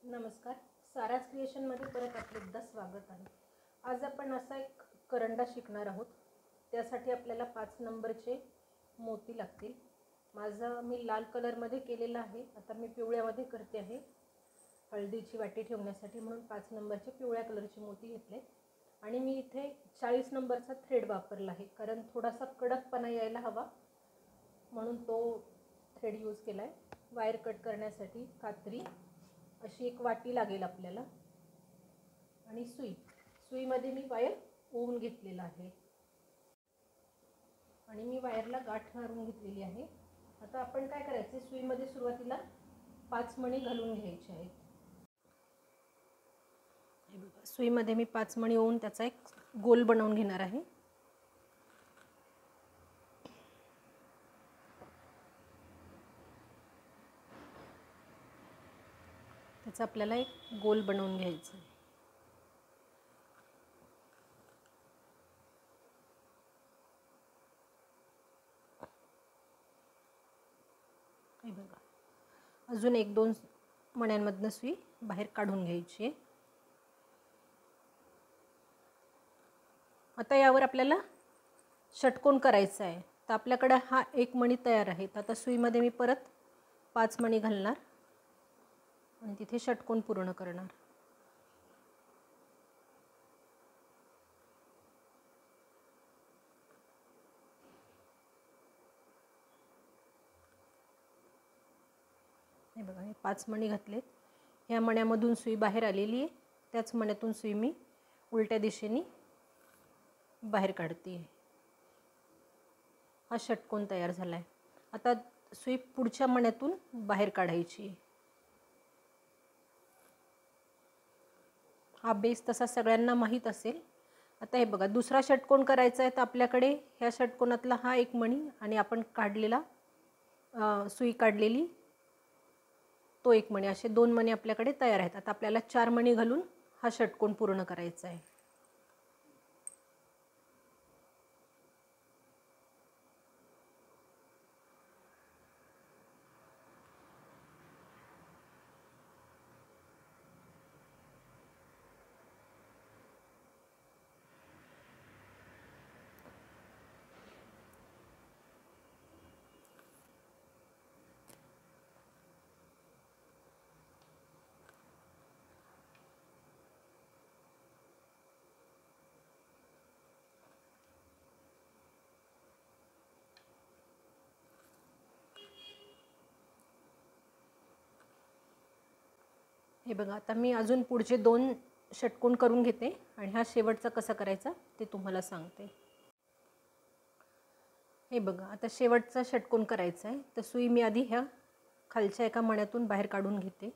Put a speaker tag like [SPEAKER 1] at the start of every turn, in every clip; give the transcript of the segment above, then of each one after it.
[SPEAKER 1] नमस्कार, साराज क्रिएशनमध्ये परत आपले एकदा स्वागत आहे। आज आपण असा एक करंडा शिकणार आहोत। त्यासाठी आपल्याला 5 नंबरचे मोती लागतील। मी लाल कलरमध्ये केलेला आहे, आता मी पिवळ्यामध्ये करते आहे। हळदीची वाटी ठेवण्यासाठी म्हणून 5 नंबरचे पिवळ्या कलरचे मोती घेतले आणि मी इथे 40 नंबरचा थ्रेड वापरला आहे, कारण थोडासा कडकपणा यायला हवा म्हणून तो थ्रेड यूज केला आहे। वायर कट करण्यासाठी कात्री, अशी एक वाटी लागेल आपल्याला आणि सुईमध्ये मी वायर ओवून घेतलेला आहे आणि मी वायरला गाठ मारून घेतलेली आहे। आता आपण काय करायचे, सुईमध्ये सुरुवातीला 5 मणी घालून घ्यायचे आहेत। हे बघा, सुईमध्ये मी 5 मणी ओवून त्याचा एक गोल बनवून घेणार आहे। त्याचा आपल्याला एक गोल बनवून घ्यायचा आहे। हे बघा, अजून 1-2 मण्यांमधनं सुई बाहेर काढून घ्यायची आहे। आता यावर आपल्याला षटकोन करायचा आहे, तर आपल्याकडे हा एक मणी तयार आहे। आता सुईमध्ये मी परत 5 मणी घालणार आणि तिथे षटकोन पूर्ण करणार। हे बघा, हे 5 मणी घातलेत। ह्या मण्यामधून सुई बाहेर आलेली आहे, त्याच मण्यातून सुई मी उलट्या दिशेने बाहेर काढते। हा षटकोन तयार झाला आहे। आता सुई पुढच्या मण्यातून बाहेर काढायची। हा बेस तसा सगळ्यांना माहीत असेल। आता हे बघा, दुसरा षटकोन करायचा आहे, तर आपल्याकडे ह्या षटकोनातला हा एक मणी आणि आपण काढलेला सुई काढलेली तो एक मणी, असे 2 मणी आपल्याकडे तयार आहेत। आता आपल्याला 4 मणी घालून हा षटकोन पूर्ण करायचा आहे। हे बघा, आता मी अजून पुढचे 2 षटकोन करून घेते आणि हा शेवटचा कसा करायचा ते तुम्हाला सांगते। हे बघा, आता शेवटचा षटकोन करायचा आहे, तर सुई मी आधी ह्या खालच्या एका मण्यातून बाहेर काढून घेते।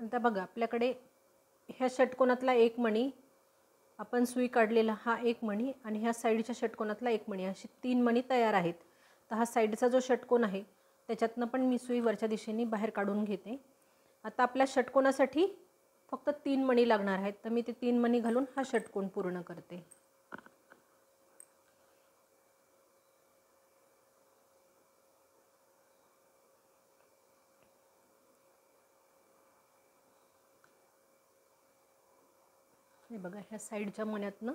[SPEAKER 1] आता बघा, आपल्याकडे ह्या षटकोनातला एक मणी, आपण सुई काढलेला हा एक मणी आणि ह्या साईडच्या षटकोनातला एक मणी, अशी 3 मणी तयार आहेत। तर हा साईडचा जो षटकोन आहे त्याच्यातनं पण मी सुई वरच्या दिशेने बाहेर काढून घेते। आता आपल्या षटकोनासाठी फक्त 3 मणी लागणार आहेत, तर मी ते 3 मणी घालून हा षटकोन पूर्ण करते। हे बघा, ह्या साईडच्या मण्यातनं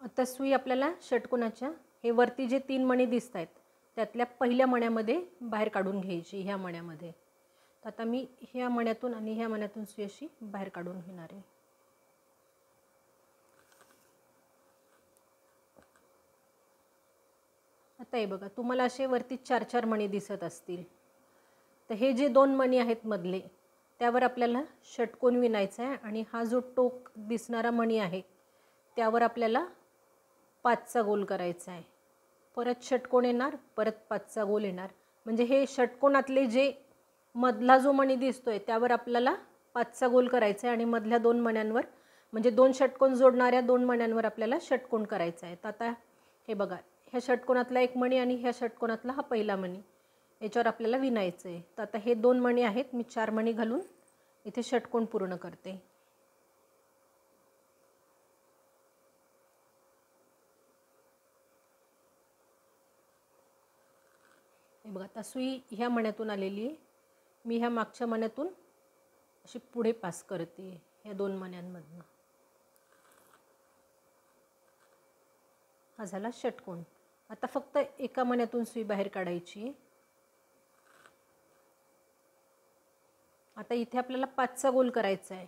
[SPEAKER 1] आता सुई आपल्याला षटकोनाच्या हे वरती जे 3 मणी दिसत आहेत त्यातल्या पहिल्या मण्यामध्ये बाहेर काढून घ्यायची, ह्या मण्यामध्ये। तर आता मी ह्या मण्यातून आणि ह्या मण्यातून सुई अशी बाहेर काढून घेणार आहे। आता हे बघा, तुम्हाला असे वरती 4-4 मणी दिसत असतील, तर हे जे 2 मणी आहेत मधले, त्यावर आपल्याला षटकोन विणायचा आहे आणि हा जो टोक दिसणारा मणी आहे त्यावर आपल्याला 5चा गोल करायचा आहे। परत षटकोन येणार, परत 5चा गोल येणार, म्हणजे हे षटकोनातले जे मधला जो मणी दिसतोय त्यावर आपल्याला 5चा गोल करायचा आहे आणि मधल्या 2 मण्यांवर, म्हणजे 2 षटकोन जोडणाऱ्या 2 मण्यांवर आपल्याला षटकोन करायचा आहे। तर आता हे बघा, ह्या षटकोनातला एक मणी आणि ह्या षटकोनातला हा पहिला मणी, याच्यावर आपल्याला विणायचं आहे। तर आता हे 2 मणी आहेत, मी 4 मणी घालून इथे षटकोन पूर्ण करते। हे बघा, आता सुई ह्या मण्यातून आलेली आहे. मी ह्या मागच्या मण्यातून अशी पुढे पास करते ह्या 2 मण्यांमधनं. हा झाला षटकोन. आता फक्त एका मण्यातून सुई बाहेर काढायची. आता इथे आपल्याला 5चा गोल करायचा आहे.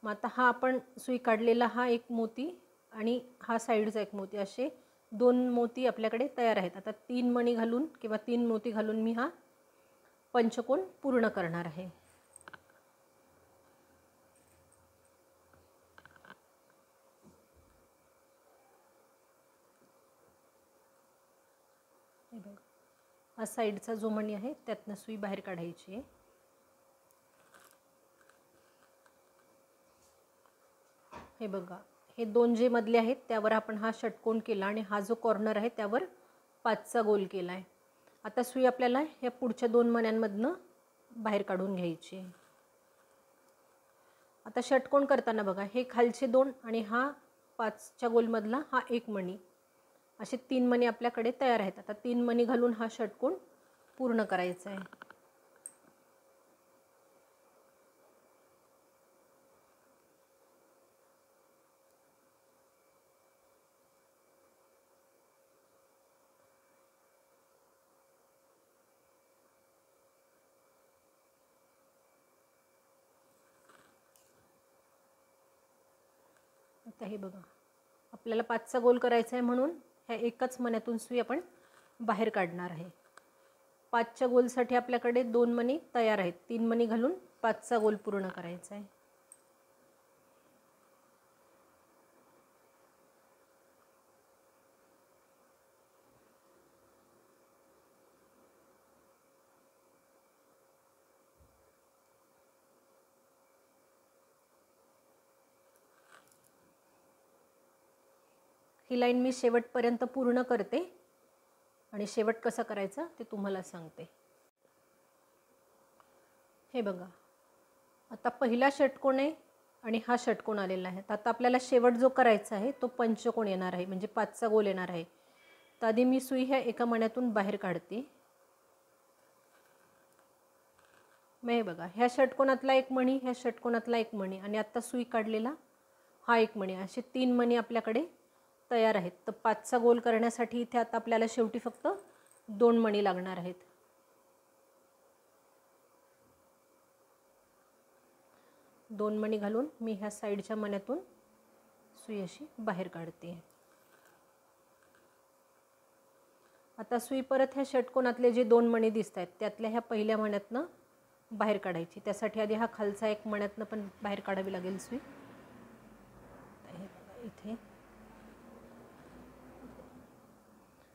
[SPEAKER 1] मग आता हा आपण सुई काढलेला हा एक मोती आणि हा साईडचा एक मोती, असे 2 मोती आपल्याकडे तयार आहेत. आता 3 मणी घालून किंवा 3 मोती घालून मी हा पंचकोन पूर्ण करणार आहे. हे बघा, हा साईडचा जो मणी आहे त्यातनं सुई बाहेर काढायची आहे. हे बघा, हे 2 जे मधले आहेत त्यावर आपण हा षटकोन केला आणि हा जो कॉर्नर आहे त्यावर 5चा गोल केला आहे. आता सुई आपल्याला ह्या पुढच्या 2 मण्यांमधनं बाहेर काढून घ्यायची आहे. आता षटकोन करताना बघा, हे खालचे 2 आणि हा 5च्या गोलमधला हा 1 मणी, असे 3 मणी आपल्याकडे तयार आहेत. आता 3 मणी घालून हा षटकोन पूर्ण करायचा आहे. आता हे बघा, आपल्याला 5चा गोल करायचा आहे म्हणून ह्या एकाच मण्यातून सुई आपण बाहेर काढणार आहे. 5च्या गोलसाठी आपल्याकडे 2 मणी तयार आहेत. 3 मणी घालून 5चा गोल पूर्ण करायचा आहे. ही लाईन मी शेवटपर्यंत पूर्ण करते आणि शेवट कसा करायचा ते तुम्हाला सांगते. हे बघा, आता पहिला षटकोन आहे आणि हा षटकोन आलेला आहे. आता आपल्याला शेवट जो करायचा आहे तो पंचकोन येणार आहे, म्हणजे 5चा गोल येणार आहे. तर आधी मी सुई ह्या एका मण्यातून बाहेर काढते. मग हे बघा, ह्या षटकोनातला 1 मणी, ह्या षटकोनातला 1 मणी आणि आत्ता सुई काढलेला हा 1 मणी, असे 3 मणी आपल्याकडे तयार आहेत. तर 5चा गोल करण्यासाठी इथे आता आपल्याला शेवटी फक्त 2 मणी लागणार आहेत. दोन मणी घालून मी ह्या साईडच्या मण्यातून सुई अशी बाहेर काढते. आता सुई परत ह्या षटकोनातले जे 2 मणी दिसत आहेत त्यातल्या ह्या पहिल्या मण्यातनं बाहेर काढायची. त्यासाठी आधी हा खालचा 1 मण्यातनं पण बाहेर काढावी लागेल सुई. इथे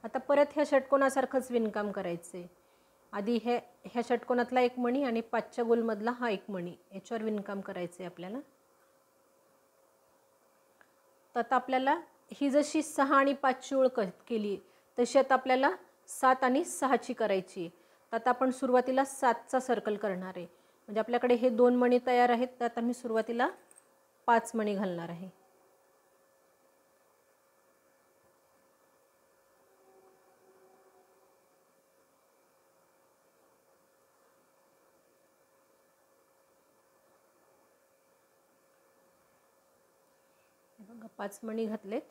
[SPEAKER 1] आता परत ह्या षटकोनासारखंच विणकाम करायचं आहे. आधी ह्या षटकोनातला 1 मणी आणि 5च्या गोलमधला हा 1 मणी, याच्यावर विणकाम करायचं आहे आपल्याला. तर आता आपल्याला ही जशी 6 आणि 5ची ओळ केली तशी आता आपल्याला 7 आणि 6ची करायची. तर आता आपण सुरुवातीला 7चा सर्कल करणार आहे. म्हणजे आपल्याकडे हे 2 मणी तयार आहेत, तर आता मी सुरुवातीला 5 मणी घालणार आहे. बघा, 5 मणी घातलेत.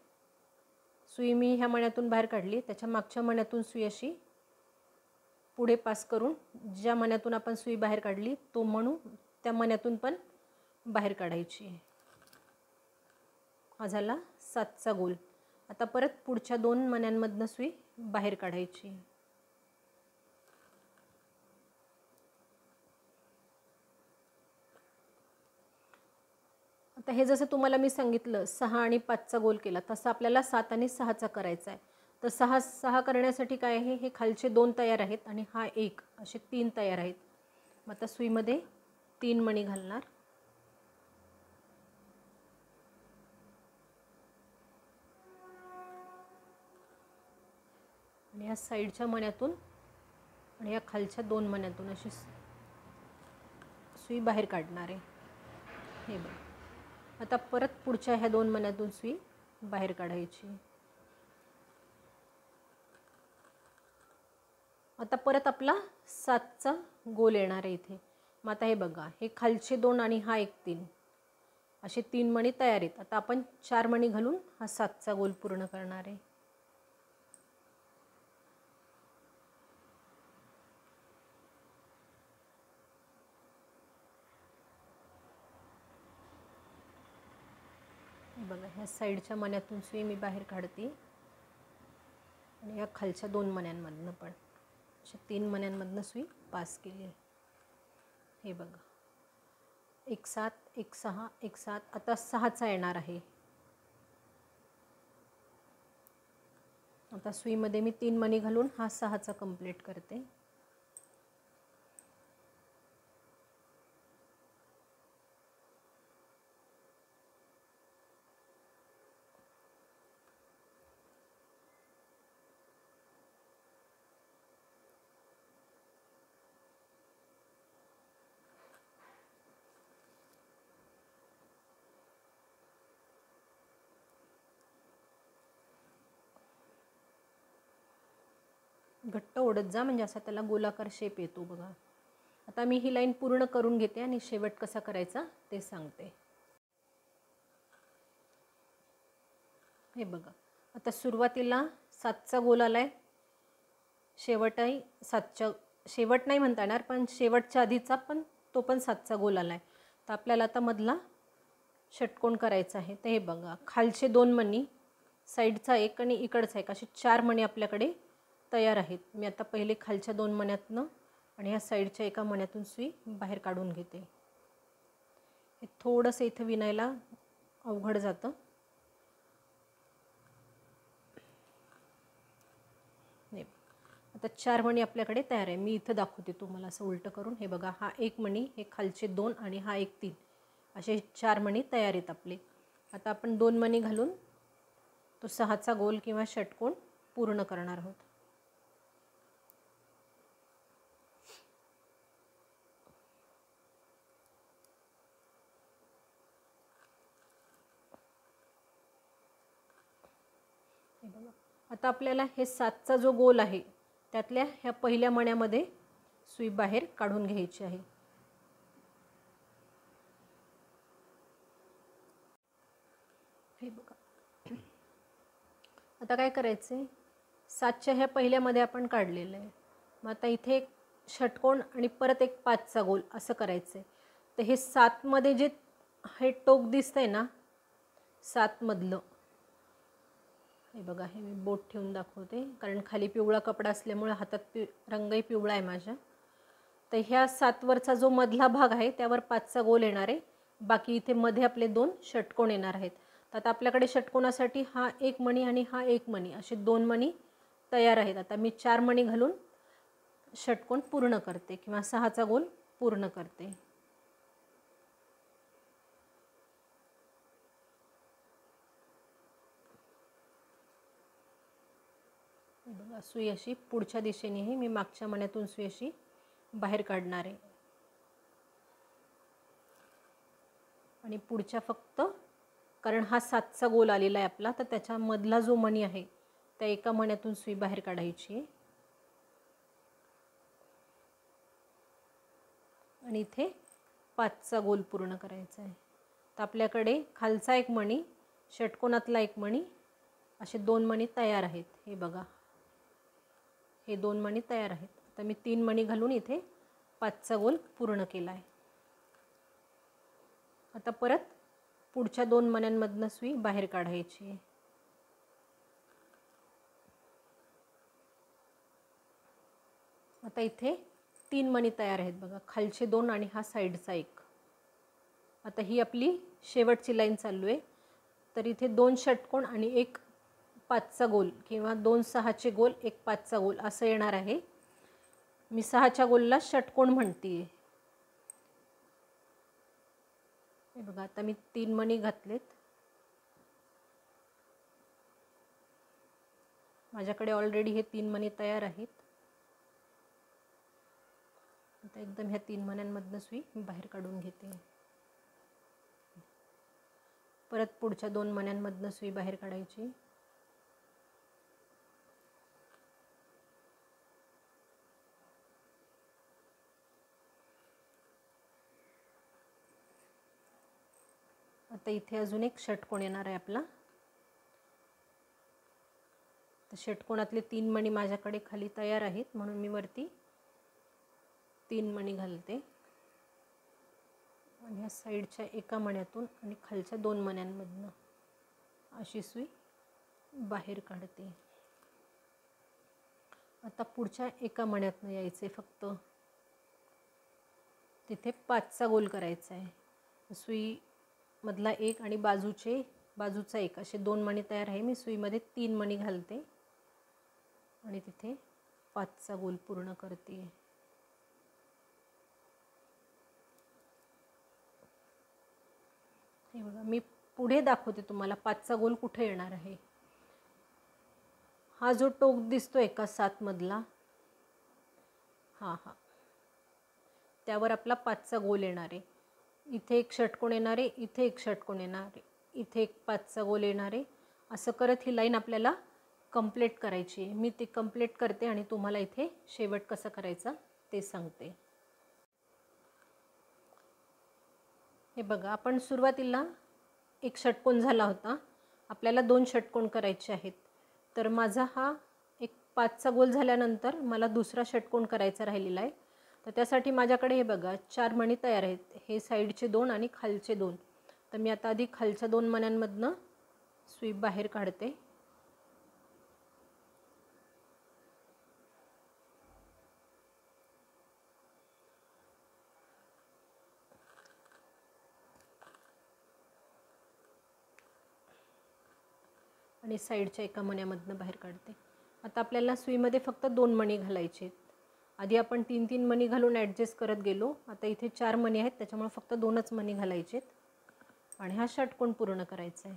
[SPEAKER 1] सुई मी ह्या मण्यातून बाहेर काढली, त्याच्या मागच्या मण्यातून सुई अशी पुढे पास करून ज्या मण्यातून आपण सुई बाहेर काढली तो मणू त्या मण्यातून पण बाहेर काढायची. हा झाला 7चा गोल. आता परत पुढच्या 2 मण्यांमधनं सुई बाहेर काढायची. आता हे जसं तुम्हाला मी सांगितलं 6 आणि 5चा गोल केला, तसं आपल्याला 7 आणि 6चा करायचा आहे. तर 6 करण्यासाठी काय आहे, हे खालचे 2 तयार आहेत आणि हा 1, असे 3 तयार आहेत. मग आता सुईमध्ये 3 मणी घालणार. आणि या साईडच्या मण्यातून आणि या खालच्या 2 मण्यातून अशी सुई बाहेर काढणार आहे. हे बघ, आता परत पुढच्या ह्या 2 मण्यातून सुई बाहेर काढायची. आता परत आपला 7चा गोल येणार आहे इथे. मग आता हे बघा, हे खालचे 2 आणि हा एक 3 असे 3 मणी तयार आहेत. आता आपण 4 मणी घालून हा 7चा गोल पूर्ण करणार आहे. बघा, ह्या साईडच्या मण्यातून सुई मी बाहेर काढते आणि या खालच्या 2 मण्यांमधनं पण अशा 3 मण्यांमधनं सुई पास केली आहे. हे बघा, 1 7 1 6 1 7. आता 6चा येणार आहे. आता सुईमध्ये मी 3 मणी घालून हा 6चा कंप्लीट करते. घट्ट ओढत जा, म्हणजे असा त्याला गोलाकार शेप येतो बघा. आता मी ही लाईन पूर्ण करून घेते आणि शेवट कसा करायचा ते सांगते. हे बघा, आता सुरुवातीला 7चा गोल आलाय, शेवटही 7च्या, शेवट नाही म्हणता येणार पण शेवटच्या आधीचा पण तो पण 7चा गोल आलाय. तर आपल्याला आता मधला षटकोन करायचा आहे. तर हे बघा, खालचे 2 मणी, साईडचा एक आणि इकडचा एक, असे 4 मणी आपल्याकडे तयार आहेत. मी आता पहिले खालच्या 2 मण्यातनं आणि ह्या साईडच्या एका मण्यातून सुई बाहेर काढून घेते. हे थोडंसं इथं विणायला अवघड जातं. नाही, आता 4 मणी आपल्याकडे तयार आहे. मी इथं दाखवते तुम्हाला असं उलटं करून. हे बघा, हा 1 मणी, हे खालचे 2 आणि हा एक 3 असे 4 मणी तयार आहेत आपले. आता आपण 2 मणी घालून तो 6चा गोल किंवा षटकोन पूर्ण करणार आहोत. आता आपल्याला हे 7चा जो गोल आहे त्यातल्या ह्या पहिल्या मण्यामध्ये सुई बाहेर काढून घ्यायची आहे. हे बघा, आता काय करायचं आहे, 7च्या ह्या पहिल्यामध्ये आपण काढलेलं आहे. मग आता इथे एक षटकोन आणि परत एक 5चा गोल असं करायचं आहे. तर हे 7मध्ये जे हे टोक दिसतंय ना 7मधलं, हे बघा, हे मी बोट ठेवून दाखवते कारण खाली पिवळा कपडा असल्यामुळे हातात रंगही पिवळा आहे माझ्या. तर ह्या 7वरचा जो मधला भाग आहे त्यावर 5चा गोल येणार आहे. बाकी इथे मध्ये आपले 2 षटकोन येणार आहेत. तर आता आपल्याकडे षटकोनासाठी हा 1 मणी आणि हा 1 मणी असे 2 मणी तयार आहेत. आता मी 4 मणी घालून षटकोन पूर्ण करते किंवा 6चा गोल पूर्ण करते. बघा, सुई अशी पुढच्या दिशेने आहे, मी मागच्या मण्यातून सुई अशी बाहेर काढणार आहे आणि पुढच्या फक्त, कारण हा 7चा गोल आलेला आहे आपला, तर त्याच्यामधला जो मणी आहे त्या एका मण्यातून सुई बाहेर काढायची आहे आणि इथे 5चा गोल पूर्ण करायचा आहे. तर आपल्याकडे खालचा 1 मणी, षटकोनातला 1 मणी असे 2 मणी तयार आहेत. हे बघा, हे 2 मणी तयार आहेत. आता मी 3 मणी घालून इथे 5चा गोल पूर्ण केला आहे. आता परत पुढच्या 2 मण्यांमधनं सुई बाहेर काढायची आहे. आता इथे 3 मणी तयार आहेत बघा, खालचे 2 आणि हा साईडचा 1. आता ही आपली शेवटची लाईन चालू आहे. तर इथे 2 षटकोन आणि एक 5चा गोल किंवा 2 6चे गोल, एक 5चा गोल असं येणार आहे. मी 6च्या गोलला षटकोन म्हणते. हे बघा, आता मी 3 मणी घातलेत. माझ्याकडे ऑलरेडी हे 3 मणी तयार आहेत. आता एकदम ह्या 3 मण्यांमधनं सुई बाहेर काढून घेते. परत पुढच्या 2 मण्यांमधनं सुई बाहेर काढायची. आता इथे अजून एक षटकोन येणार आहे आपला. तर षटकोनातले 3 मणी माझ्याकडे खाली तयार आहेत, म्हणून मी वरती 3 मणी घालते आणि ह्या साईडच्या एका मण्यातून आणि खालच्या 2 मण्यांमधनं अशी सुई बाहेर काढते. आता पुढच्या एका मण्यातनं यायचे, फक्त तिथे 5चा गोल करायचा आहे. सुई मधला एक आणि बाजूचा एक असे 2 मणी तयार आहे. मी सुईमध्ये 3 मणी घालते आणि तिथे 5चा गोल पूर्ण करते. हे बघा, मी पुढे दाखवते तुम्हाला 5चा गोल कुठे येणार आहे. हा जो टोक दिसतोय का 7 मधला, हा त्यावर आपला 5चा गोल येणार आहे. इथे एक षटकोन येणार आहे, इथे एक षटकोन येणार आहे, इथे एक 5चा गोल येणार आहे. असं करत ही लाईन आपल्याला कंप्लीट करायची आहे. मी ती कंप्लीट करते आणि तुम्हाला इथे शेवट कसा करायचा ते सांगते. हे बघा, आपण सुरुवातीला एक षटकोन झाला होता, आपल्याला 2 षटकोन करायचे आहेत. तर माझा हा एक 5चा गोल झाल्यानंतर मला दुसरा षटकोन करायचा राहिलेला आहे. तर त्यासाठी माझ्याकडे हे बघा 4 मणी तयार आहेत. हे साईडचे 2 आणि खालचे 2. तर मी आता आधी खालच्या 2 मण्यांमधनं सुई बाहेर काढते. आणि साईडच्या एका मण्यामधनं बाहेर काढते. आता आपल्याला सुईमध्ये फक्त 2 मणी घालायचे आहेत. आधी आपण 3-3 मणी घालून ॲडजस्ट करत गेलो. आता इथे 4 मणी आहेत, त्याच्यामुळे फक्त 2च मणी घालायचे आहेत आणि हा षटकोन पूर्ण करायचा आहे.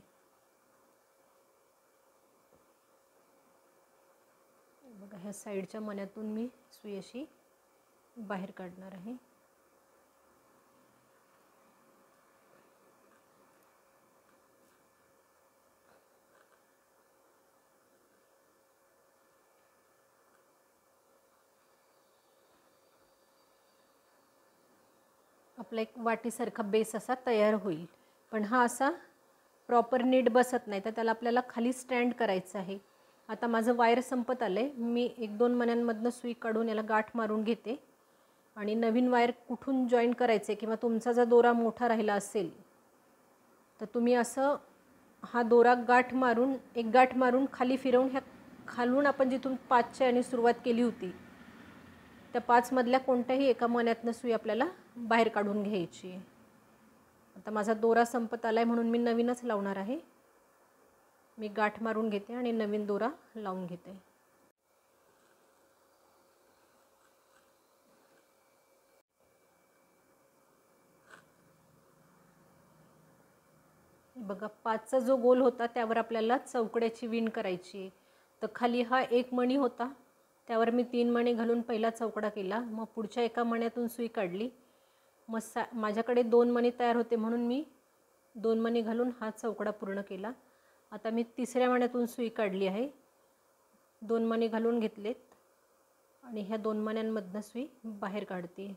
[SPEAKER 1] बघा, ह्या साईडच्या मण्यातून मी सुई अशी बाहेर काढणार आहे. आपला एक वाटीसारखा बेस असा तयार होईल. पण हा असा प्रॉपर नीट बसत नाही, तर त्याला आपल्याला खाली स्टँड करायचं आहे. आता माझं वायर संपत आलं आहे. मी 1-2 मण्यांमधनं सुई काढून याला गाठ मारून घेते आणि नवीन वायर कुठून जॉईन करायचे, किंवा तुमचा जर दोरा मोठा राहिला असेल तर तुम्ही असं हा दोरा एक गाठ मारून खाली फिरवून ह्या खालून आपण जिथून 5च्या याने सुरुवात केली होती त्या 5 मधल्या कोणत्याही एका मण्यातनं सुई आपल्याला बाहेर काढून घ्यायची आहे. आता माझा दोरा संपत आला आहे, म्हणून मी नवीनच लावणार आहे. मी गाठ मारून घेते आणि नवीन दोरा लावून घेते. बघा, 5चा जो गोल होता त्यावर आपल्याला चौकड्याची विण करायची आहे. तर खाली हा 1 मणी होता, त्यावर मी 3 मणी घालून पहिला चौकडा केला. मग पुढच्या एका मण्यातून सुई काढली. मग माझ्याकडे 2 मणी तयार होते, म्हणून मी 2 मणी घालून हा चौकडा पूर्ण केला. आता मी तिसऱ्या मण्यातून सुई काढली आहे, 2 मणी घालून घेतलेत आणि ह्या 2 मण्यांमधनं सुई बाहेर काढते.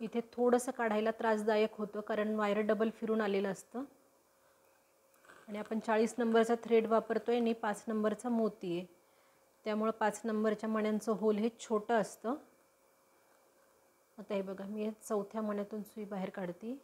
[SPEAKER 1] इथे थोडंसं काढायला त्रासदायक होतं, कारण वायर डबल फिरून आलेलं असतं आणि आपण 40 नंबरचा थ्रेड वापरतोय आणि 5 नंबरचा मोती आहे, त्यामुळं 5 नंबरच्या मण्यांचं होल हे छोटं असतं. आता हे बघा, मी चौथ्या मण्यातून सुई बाहेर काढते.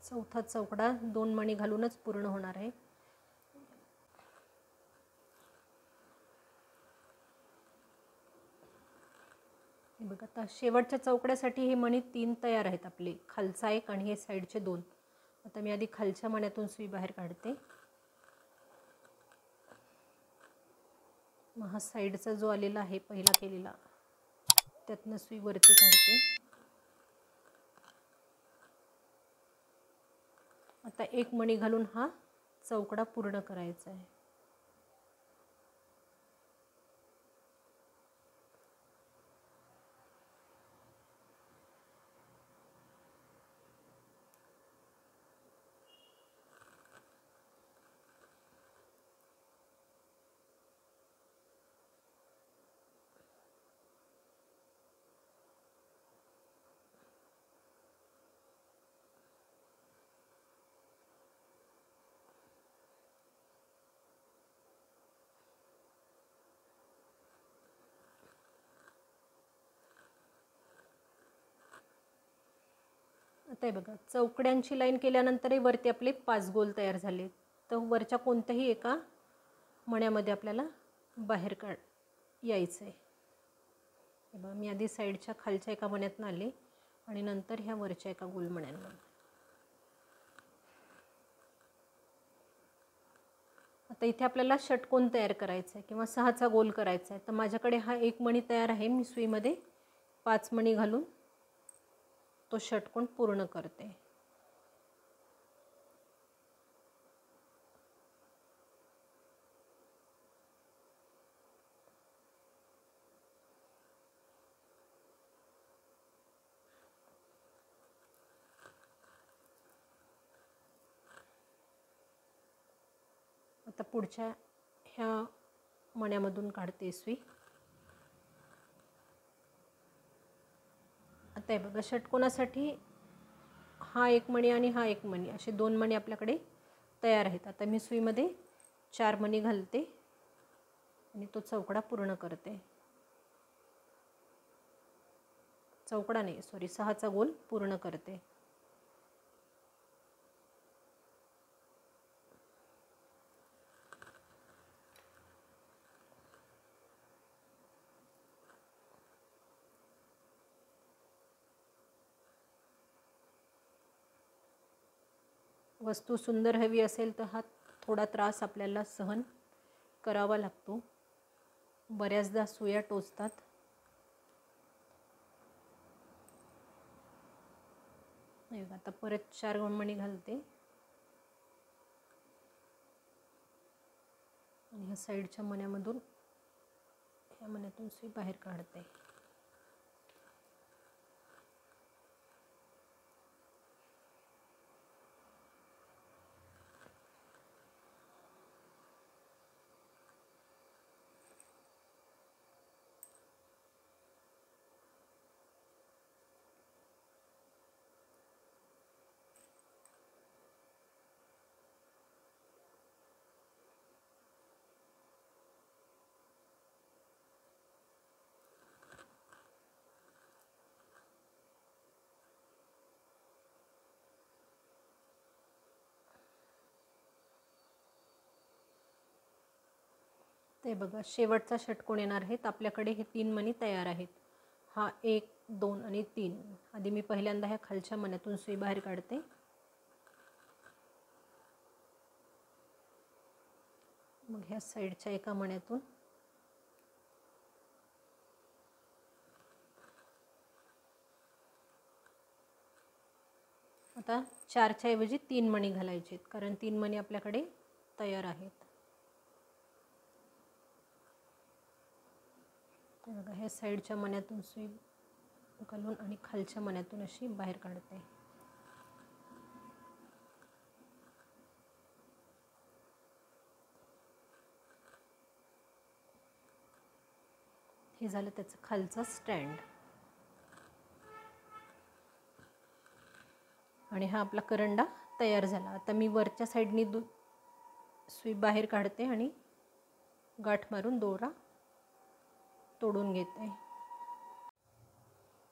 [SPEAKER 1] चौथा चौकडा 2 मणी घालूनच पूर्ण होणार आहे. हे बघा, आता शेवटच्या चौकड्यासाठी हे मणी 3 तयार आहेत आपले, खालचा 1 आणि हे साईडचे 2. आता मी आधी खालच्या मण्यातून सुई बाहेर काढते. मग हा साईडचा जो आलेला आहे पहिला केलेला, त्यातनं सुई वरती काढते. आता 1 मणी घालून हा चौकडा पूर्ण करायचा आहे. आता हे बघा, चौकड्यांची लाईन केल्यानंतरही वरती आपले 5 गोल तयार झाले. तर वरच्या कोणत्याही एका मण्यामध्ये आपल्याला बाहेर यायचं आहे. हे बघा, मी आधी साईडच्या खालच्या एका मण्यातून आले आणि नंतर ह्या वरच्या एका गोल मण्यांमध्ये. आता इथे आपल्याला षटकोन तयार करायचा आहे किंवा 6चा गोल करायचा आहे. तर माझ्याकडे हा एक मणी तयार आहे. मी सुईमध्ये 5 मणी घालून तो षटकोन पूर्ण करते. आता पुढच्या ह्या मण्यामधून काढते सुई. आता हे बघा, षटकोनासाठी हा एक मणी आणि हा एक मणी असे 2 मणी आपल्याकडे तयार आहेत. आता मी सुईमध्ये 4 मणी घालते आणि तो चौकडा पूर्ण करते. चौकडा नाही, सॉरी, 6चा गोल पूर्ण करते. वस्तू सुंदर हवी असेल तर हा थोडा त्रास आपल्याला सहन करावा लागतो. बऱ्याचदा सुया टोचतात. आता परत 4 मणी घालते आणि ह्या साईडच्या मण्यामधून ह्या मण्यातून सुई बाहेर काढते. ते बघा, शेवटचा षटकोन येणार आहेत. आपल्याकडे हे 3 मणी तयार आहेत. हा 1, 2 आणि 3. आधी मी पहिल्यांदा ह्या खालच्या मण्यातून सुई बाहेर काढते. मग ह्या साईडच्या एका मण्यातून आता 4च्या ऐवजी 3 मणी घालायचे आहेत, कारण 3 मणी आपल्याकडे तयार आहेत. बघा, ह्या साईडच्या मण्यातून सुई घालून आणि खालच्या मण्यातून अशी बाहेर काढते. हे झालं त्याचं खालचा स्टँड. आणि हा आपला करंडा तयार झाला. आता मी वरच्या साईडनी सुई बाहेर काढते आणि गाठ मारून दोरा तोडून घेते.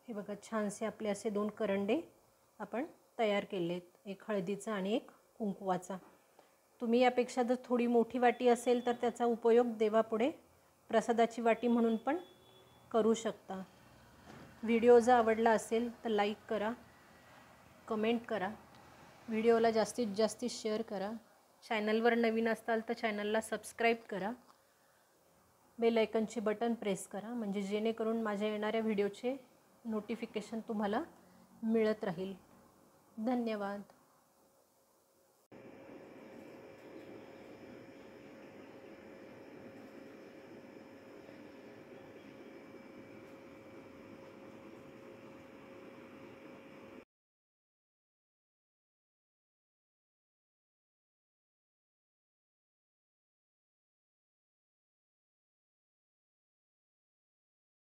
[SPEAKER 1] हे बघा, छानसे आपले असे 2 करंडे आपण तयार केलेत, एक हळदीचा आणि एक कुंकवाचा. तुम्ही यापेक्षा जर थोडी मोठी वाटी असेल तर त्याचा उपयोग देवापुढे प्रसादाची वाटी म्हणून पण करू शकता. व्हिडिओ जर आवडला असेल तर लाईक करा, कमेंट करा, व्हिडिओला जास्तीत जास्त शेअर करा. चॅनलवर नवीन असाल तर चॅनलला सबस्क्राईब करा. बेल आयकनचे बटन प्रेस करा, म्हणजे जेणेकरून माझ्या येणाऱ्या व्हिडिओचे नोटिफिकेशन तुम्हाला मिळत राहील. धन्यवाद.